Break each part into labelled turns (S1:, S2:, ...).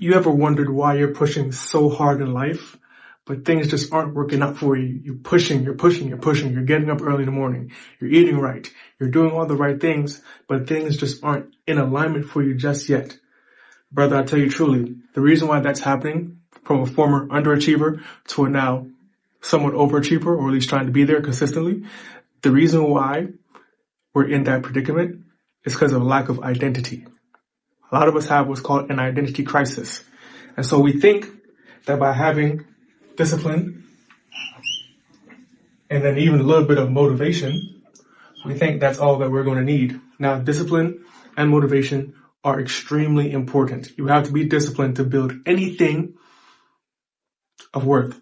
S1: You ever wondered why you're pushing so hard in life, but things just aren't working out for you? You're pushing. You're getting up early in the morning. You're eating right. You're doing all the right things, but things just aren't in alignment for you just yet. Brother, I tell you truly, the reason why that's happening, from a former underachiever to a now somewhat overachiever, or at least trying to be there consistently, the reason why we're in that predicament is because of a lack of identity. A lot of us have what's called an identity crisis. And so we think that by having discipline and then even a little bit of motivation, we think that's all that we're going to need. Now, discipline and motivation are extremely important. You have to be disciplined to build anything of worth.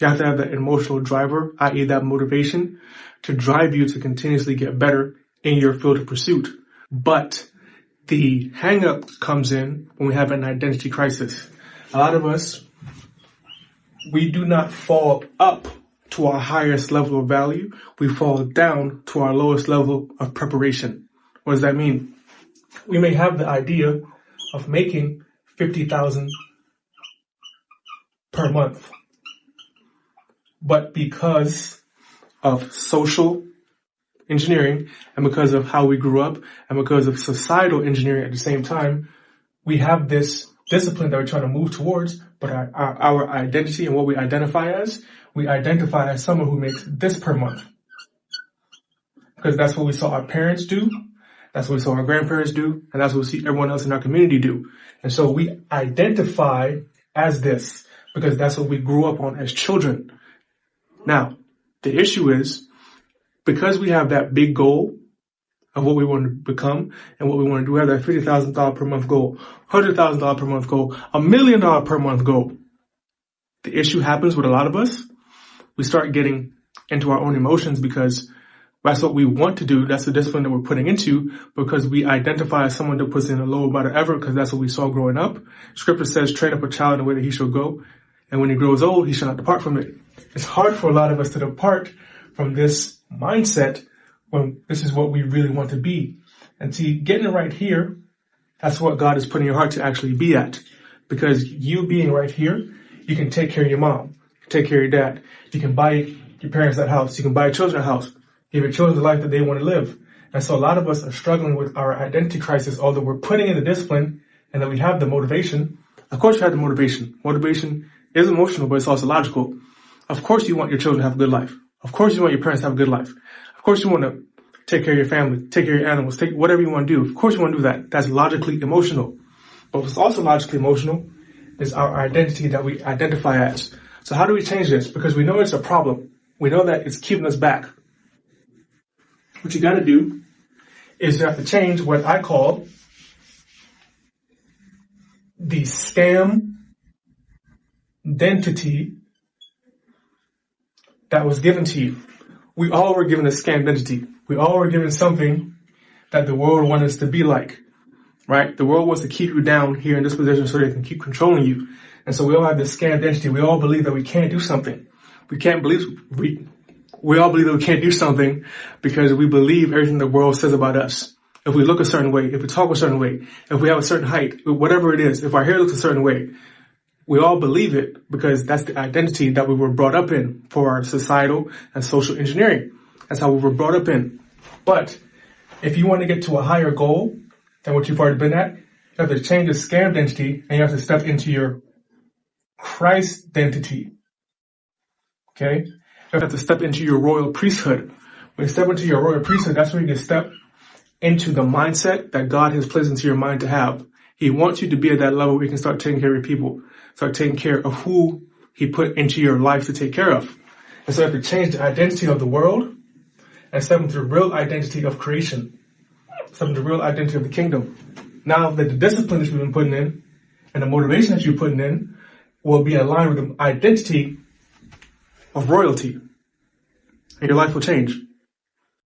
S1: You have to have that emotional driver, i.e. that motivation, to drive you to continuously get better in your field of pursuit. But the hang-up comes in when we have an identity crisis. A lot of us, we do not fall up to our highest level of value. We fall down to our lowest level of preparation. What does that mean? We may have the idea of making $50,000 per month, but because of social engineering and because of how we grew up and because of societal engineering at the same time, we have this discipline that we're trying to move towards, but our identity and what we identify as someone who makes this per month. Because that's what we saw our parents do, that's what we saw our grandparents do, and that's what we see everyone else in our community do. And so we identify as this because that's what we grew up on as children. Now, the issue is, because we have that big goal of what we want to become and what we want to do, we have that $50,000 per month goal, $100,000 per month goal, $1 million per month goal. The issue happens with a lot of us. We start getting into our own emotions because that's what we want to do. That's the discipline that we're putting into because we identify as someone that puts in a low amount of effort because that's what we saw growing up. Scripture says, train up a child in the way that he shall go, and when he grows old, he shall not depart from it. It's hard for a lot of us to depart from this mindset when this is what we really want to be. And see, getting it right here, that's what God is putting your heart to actually be at. Because you being right here, you can take care of your mom, take care of your dad. You can buy your parents that house. You can buy your children a house. Give your children the life that they want to live. And so a lot of us are struggling with our identity crisis, although we're putting in the discipline and that we have the motivation. Of course you have the motivation. Motivation is emotional, but it's also logical. Of course you want your children to have a good life. Of course you want your parents to have a good life. Of course you want to take care of your family, take care of your animals, take whatever you want to do. Of course you want to do that. That's logically emotional. But what's also logically emotional is our identity that we identify as. So how do we change this? Because we know it's a problem. We know that it's keeping us back. What you got to do is you have to change what I call the scam identity that was given to you. We all were given a scam identity. We all were given something that the world wanted us to be like, right? The world wants to keep you down here in this position so they can keep controlling you. And so we all have this scam identity. We all believe that we can't do something. We all believe that we can't do something because we believe everything the world says about us. If we look a certain way, if we talk a certain way, if we have a certain height, whatever it is, if our hair looks a certain way, we all believe it because that's the identity that we were brought up in for our societal and social engineering. That's how we were brought up in. But if you want to get to a higher goal than what you've already been at, you have to change the scam identity and you have to step into your Christ identity. Okay? You have to step into your royal priesthood. When you step into your royal priesthood, that's where you can step into the mindset that God has placed into your mind to have. He wants you to be at that level where you can start taking care of your people, start taking care of who He put into your life to take care of. And so you have to change the identity of the world and step into the real identity of creation, step into the real identity of the kingdom. Now that the discipline that you've been putting in and the motivation that you're putting in will be aligned with the identity of royalty, and your life will change.